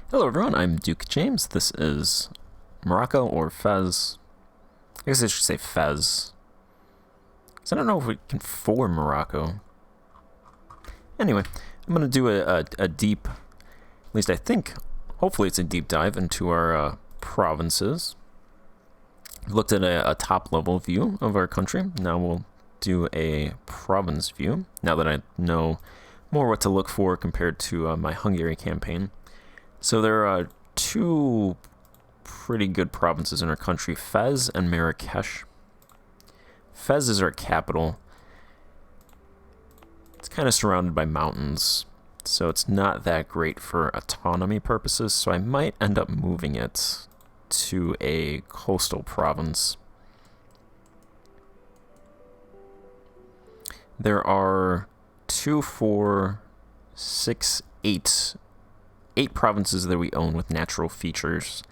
Hello everyone, I'm Duke James. This is Morocco or Fez. I guess I should say Fez. Because I don't know if we can form Morocco. Anyway, I'm going to do a deep, at least I think, hopefully it's a deep dive into our provinces. We've looked at a top level view of our country. Now we'll do a province view, now that I know more what to look for compared to my Hungary campaign. So there are two pretty good provinces in our country, Fez and Marrakesh. Fez is our capital. It's kind of surrounded by mountains, so it's not that great for autonomy purposes, so I might end up moving it to a coastal province. There are 2, 4, 6, 8 provinces that we own with natural features,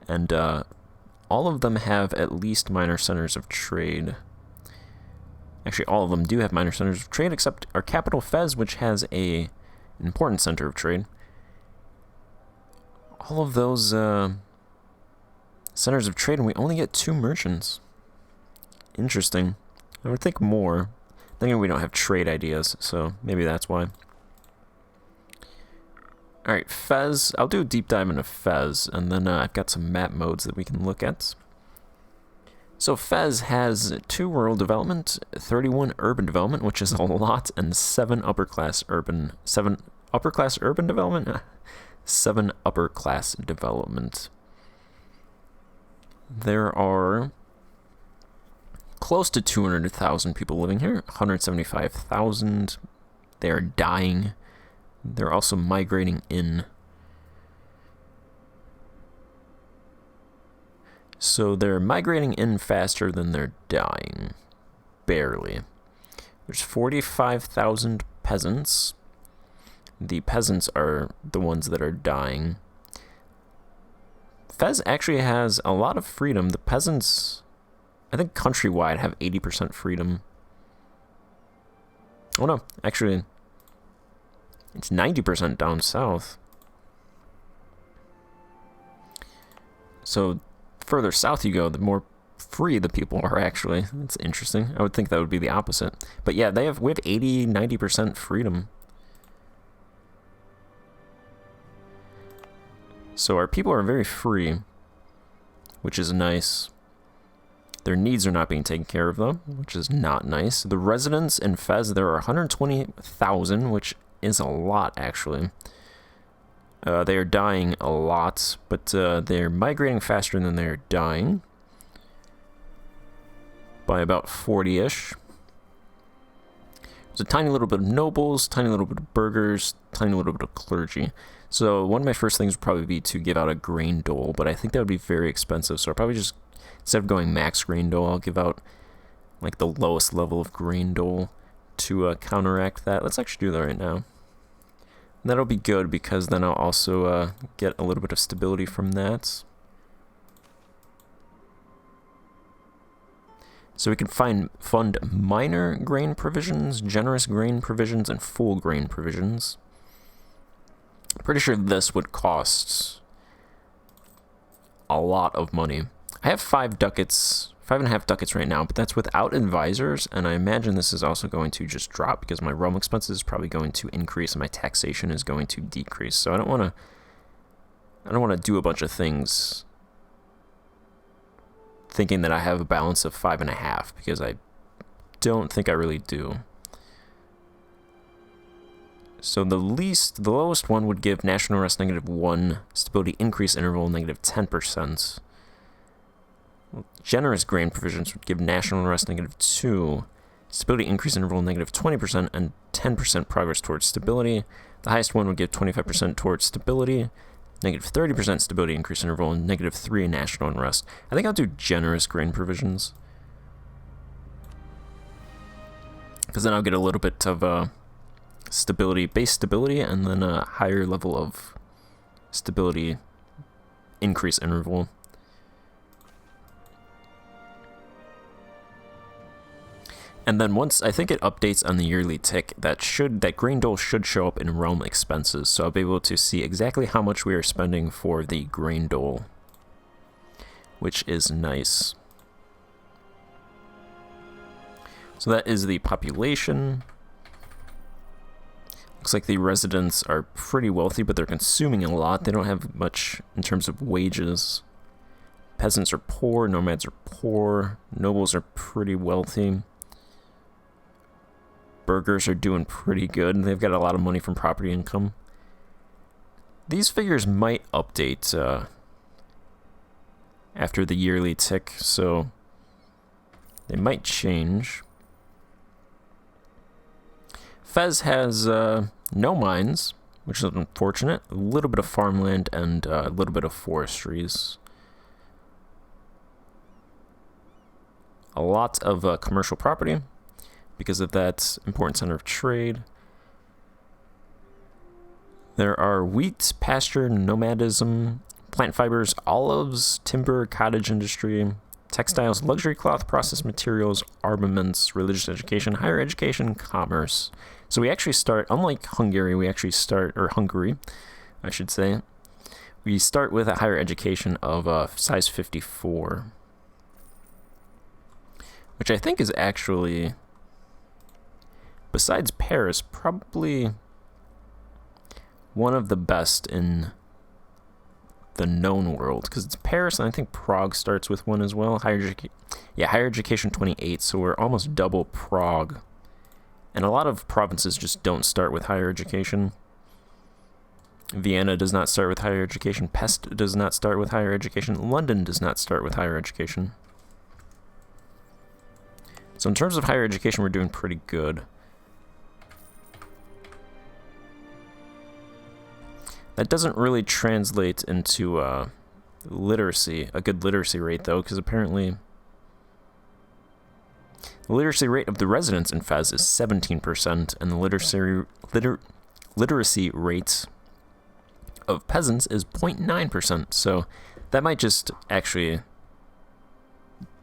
and all of them have at least minor centers of trade. Actually, all of them do have minor centers of trade, except our capital, Fez, which has an important center of trade. All of those centers of trade, and we only get 2 merchants. Interesting. I would think more. Thinking we don't have trade ideas, so maybe that's why. Alright, Fez. I'll do a deep dive into Fez, and then I've got some map modes that we can look at. So Fez has 2 rural development, 31 urban development, which is a lot, and 7 upper class urban development? 7 upper class development. There are close to 200,000 people living here, 175,000. They are dying. They're also migrating in. So they're migrating in faster than they're dying. Barely. There's 45,000 peasants. The peasants are the ones that are dying. Fez actually has a lot of freedom. The peasants, I think countrywide, have 80% freedom. Oh no, actually, it's 90% down south. So further south you go, the more free the people are actually. That's interesting. I would think that would be the opposite. But yeah, we have 80, 90% freedom. So our people are very free, which is nice. Their needs are not being taken care of though, which is not nice. The residents in Fez, there are 120,000, which is a lot actually. They are dying a lot, but they're migrating faster than they're dying. By about 40-ish. There's a tiny little bit of nobles, tiny little bit of burghers, tiny little bit of clergy. So one of my first things would probably be to give out a grain dole, but I think that would be very expensive, so I'll probably just, instead of going max grain dole, I'll give out like the lowest level of grain dole to counteract that. Let's actually do that right now. And that'll be good because then I'll also get a little bit of stability from that. So we can fund minor grain provisions, generous grain provisions, and full grain provisions. Pretty sure this would cost a lot of money. I have 5 ducats, 5.5 ducats right now, but that's without advisors, and I imagine this is also going to just drop because my realm expenses is probably going to increase and my taxation is going to decrease. So I don't want to do a bunch of things thinking that I have a balance of 5.5, because I don't think I really do. So the lowest one would give national unrest -1, stability increase interval -10%. Generous grain provisions would give national unrest -2, stability increase interval -20%, and 10% progress towards stability. The highest one would give 25% towards stability, -30% stability increase interval, and -3 national unrest. I think I'll do generous grain provisions, because then I'll get a little bit of stability, base stability, and then a higher level of stability increase interval. And then once, I think it updates on the yearly tick, that green dole should show up in realm expenses. So I'll be able to see exactly how much we are spending for the green dole, which is nice. So that is the population. Looks like the residents are pretty wealthy, but they're consuming a lot. They don't have much in terms of wages. Peasants are poor, nomads are poor, nobles are pretty wealthy. Burghers are doing pretty good. They've got a lot of money from property income. These figures might update after the yearly tick, so they might change. Fez has no mines, which is unfortunate. A little bit of farmland and a little bit of forestries. A lot of commercial property because of that important center of trade. There are wheat, pasture, nomadism, plant fibers, olives, timber, cottage industry, textiles, luxury cloth, processed materials, armaments, religious education, higher education, commerce. So we actually start, unlike Hungary, or Hungary, I should say, we start with a higher education of size 54. Which I think is actually, besides Paris, probably one of the best in the known world, because it's Paris, and I think Prague starts with one as well. Higher education 28, so we're almost double Prague. And a lot of provinces just don't start with higher education. Vienna does not start with higher education. Pest does not start with higher education. London does not start with higher education. So in terms of higher education, we're doing pretty good. That doesn't really translate into literacy, a good literacy rate, though, because apparently the literacy rate of the residents in Fez is 17%, and the literacy rate of peasants is 0.9%. So that might just actually,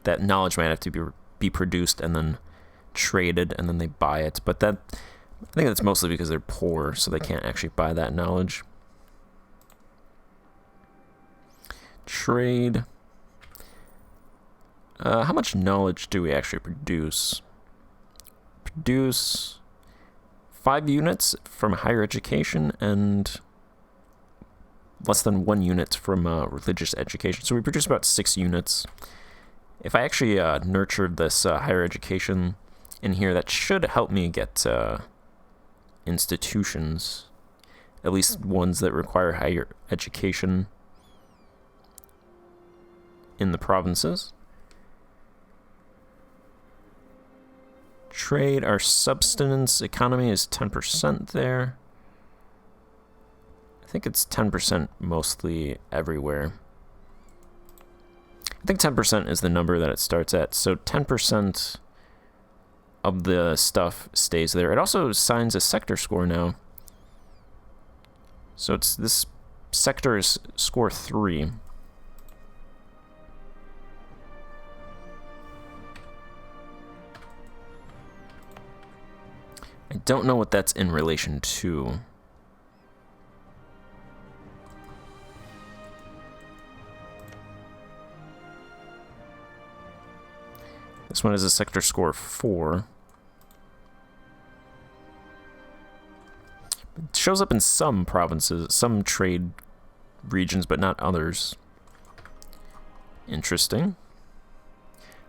that knowledge might have to be produced and then traded, and then they buy it. But I think that's mostly because they're poor, so they can't actually buy that knowledge. Trade. How much knowledge do we actually produce? Produce 5 units from higher education and less than 1 unit from religious education. So we produce about 6 units. If I actually nurture this higher education in here, that should help me get institutions, at least ones that require higher education in the provinces. Trade, our subsistence economy is 10% there. I think it's 10% mostly everywhere. I think 10% is the number that it starts at. So 10% of the stuff stays there. It also assigns a sector score now. So this sector is score 3. I don't know what that's in relation to. This one is a sector score 4. It shows up in some provinces, some trade regions, but not others. Interesting.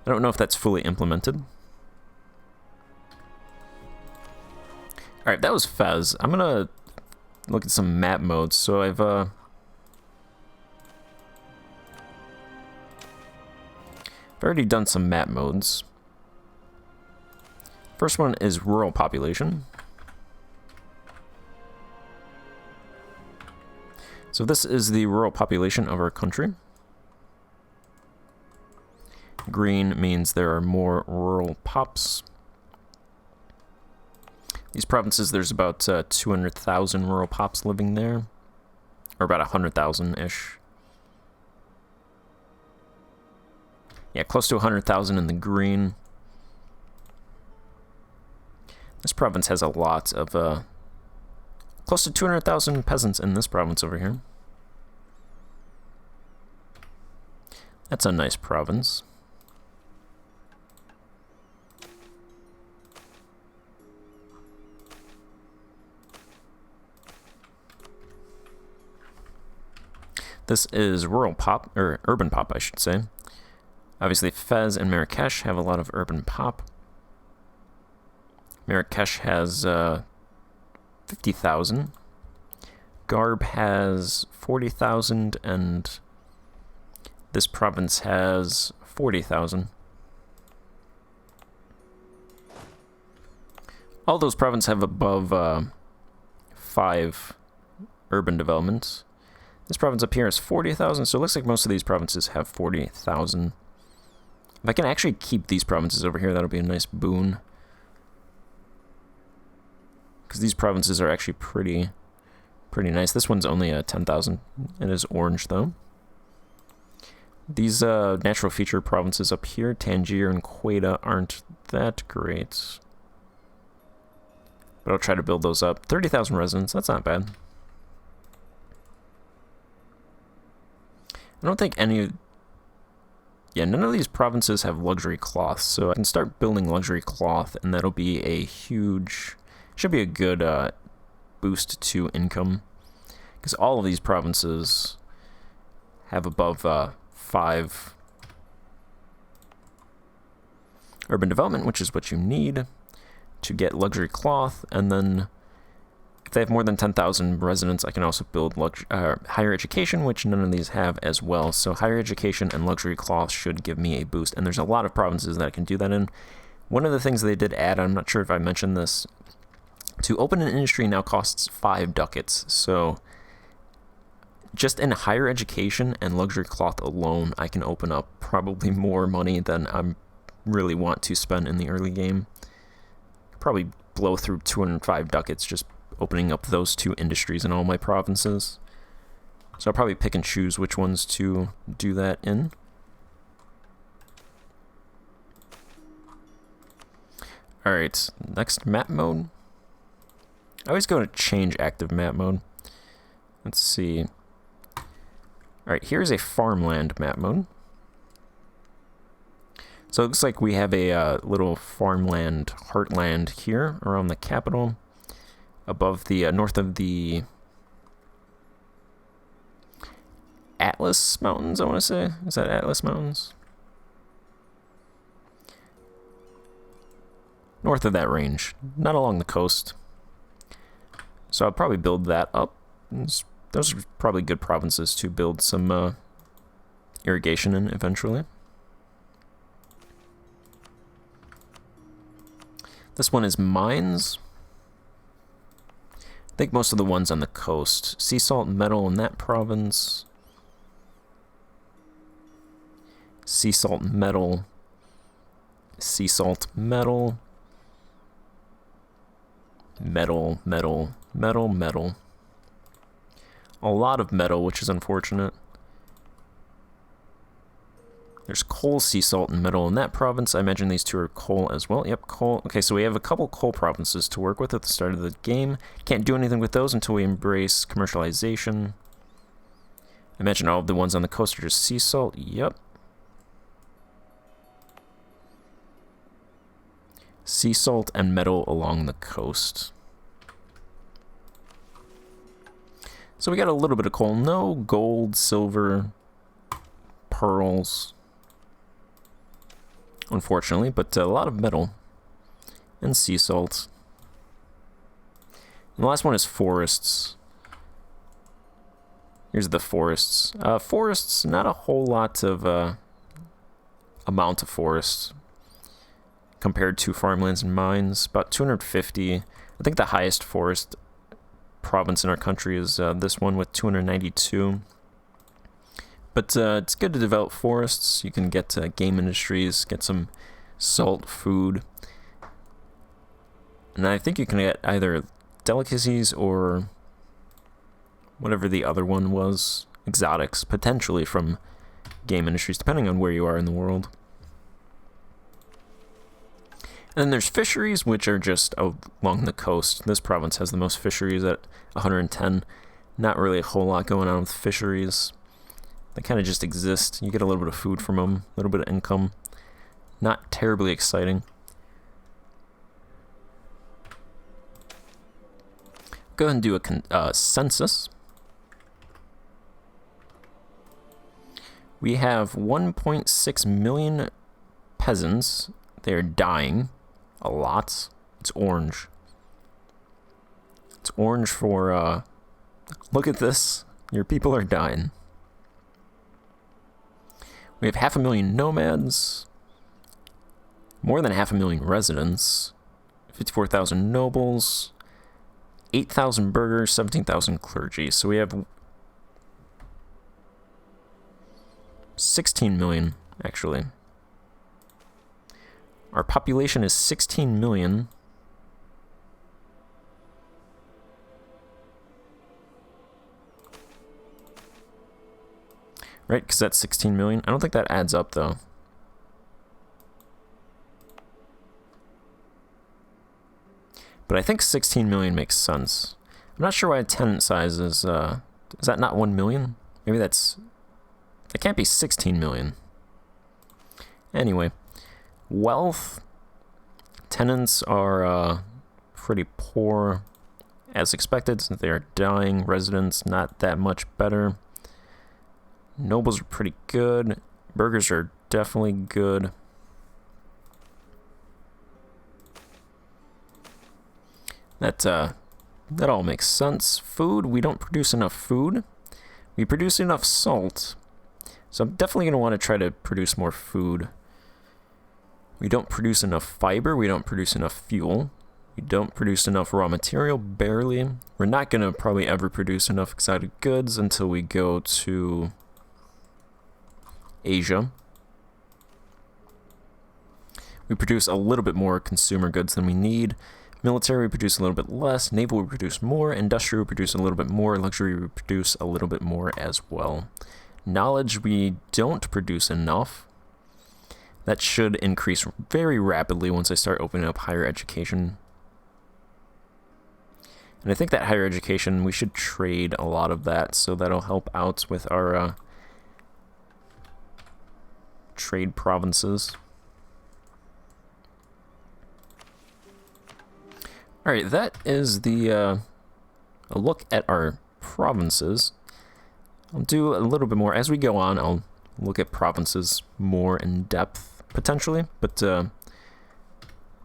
I don't know if that's fully implemented. Alright, that was Fez. I'm gonna look at some map modes. So I've already done some map modes. First one is rural population. So this is the rural population of our country. Green means there are more rural pops. These provinces, there's about 200,000 rural pops living there, or about 100,000-ish. Yeah, close to 100,000 in the green. This province has a lot of, close to 200,000 peasants in this province over here. That's a nice province. This is rural pop, or urban pop, I should say. Obviously, Fez and Marrakesh have a lot of urban pop. Marrakesh has 50,000. Garb has 40,000, and this province has 40,000. All those provinces have above 5 urban developments. This province up here has 40,000, so it looks like most of these provinces have 40,000. If I can actually keep these provinces over here, that'll be a nice boon. Because these provinces are actually pretty nice. This one's only 10,000. It is orange, though. These natural feature provinces up here, Tangier and Quetta, aren't that great. But I'll try to build those up. 30,000 residents, that's not bad. I don't think any... Yeah, none of these provinces have luxury cloth, so I can start building luxury cloth, and that'll be a huge... Should be a good boost to income. Because all of these provinces have above 5 urban development, which is what you need to get luxury cloth, and then if they have more than 10,000 residents, I can also build higher education, which none of these have as well. So higher education and luxury cloth should give me a boost, and there's a lot of provinces that I can do that in. One of the things they did add, I'm not sure if I mentioned this, to open an industry now costs 5 ducats. So just in higher education and luxury cloth alone, I can open up probably more money than I really want to spend in the early game. Probably blow through 205 ducats just opening up those 2 industries in all my provinces. So I'll probably pick and choose which ones to do that in. Alright, next map mode. I always go to change active map mode. Let's see. Alright, here's a farmland map mode. So it looks like we have a little farmland heartland here around the capital. Above the north of the Atlas Mountains, I want to say. Is that Atlas Mountains? North of that range, not along the coast. So I'll probably build that up. Those are probably good provinces to build some irrigation in eventually. This one is mines. I think most of the ones on the coast. Sea salt and metal in that province. Sea salt, metal. Sea salt, metal. Metal, metal, metal, metal. A lot of metal, which is unfortunate. There's coal, sea salt, and metal in that province. I imagine these 2 are coal as well. Yep, coal. Okay, so we have a couple coal provinces to work with at the start of the game. Can't do anything with those until we embrace commercialization. I imagine all of the ones on the coast are just sea salt. Yep. Sea salt and metal along the coast. So we got a little bit of coal. No gold, silver, pearls, unfortunately, but a lot of metal and sea salt. And the last one is forests. Here's the forests. Forests, not a whole lot of amount of forests compared to farmlands and mines. About 250. I think the highest forest province in our country is this one with 292. But it's good to develop forests. You can get game industries, get some salt food. And I think you can get either delicacies or whatever the other one was, exotics, potentially from game industries, depending on where you are in the world. And then there's fisheries, which are just along the coast. This province has the most fisheries at 110. Not really a whole lot going on with fisheries. They kind of just exist. You get a little bit of food from them, a little bit of income. Not terribly exciting. Go ahead and do a census. We have 1.6 million peasants. They're dying a lot. It's orange. It's orange for, look at this. Your people are dying. We have 500,000 nomads. More than 500,000 residents. 54,000 nobles. 8,000 burghers, 17,000 clergy. So we have 16 million, actually. Our population is 16 million. Right, because that's 16 million. I don't think that adds up, though. But I think 16 million makes sense. I'm not sure why a tenant size is that not 1 million? Maybe that can't be 16 million. Anyway, wealth. Tenants are pretty poor, as expected, since they are dying. Residents, not that much better. Nobles are pretty good. Burghers are definitely good. That all makes sense. Food, we don't produce enough food. We produce enough salt. So I'm definitely going to want to try to produce more food. We don't produce enough fiber. We don't produce enough fuel. We don't produce enough raw material, barely. We're not going to probably ever produce enough exotic goods until we go to Asia. We produce a little bit more consumer goods than we need. Military, we produce a little bit less. Naval, we produce more. Industrial, we produce a little bit more. Luxury, we produce a little bit more as well. Knowledge, we don't produce enough. That should increase very rapidly once I start opening up higher education. And I think that higher education, we should trade a lot of that, so that'll help out with our trade provinces. Alright, that is a look at our provinces. I'll do a little bit more. As we go on, I'll look at provinces more in depth, potentially. But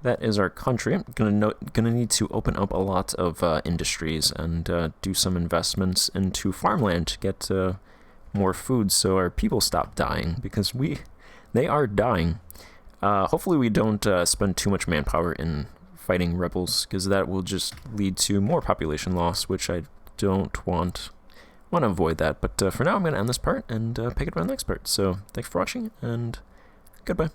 that is our country. I'm gonna need to open up a lot of industries and do some investments into farmland to get more food so our people stop dying, because they are dying. Hopefully we don't spend too much manpower in fighting rebels, because that will just lead to more population loss, which I don't want to avoid that. But for now, I'm going to end this part and pick it up in the next part. So thanks for watching, and goodbye.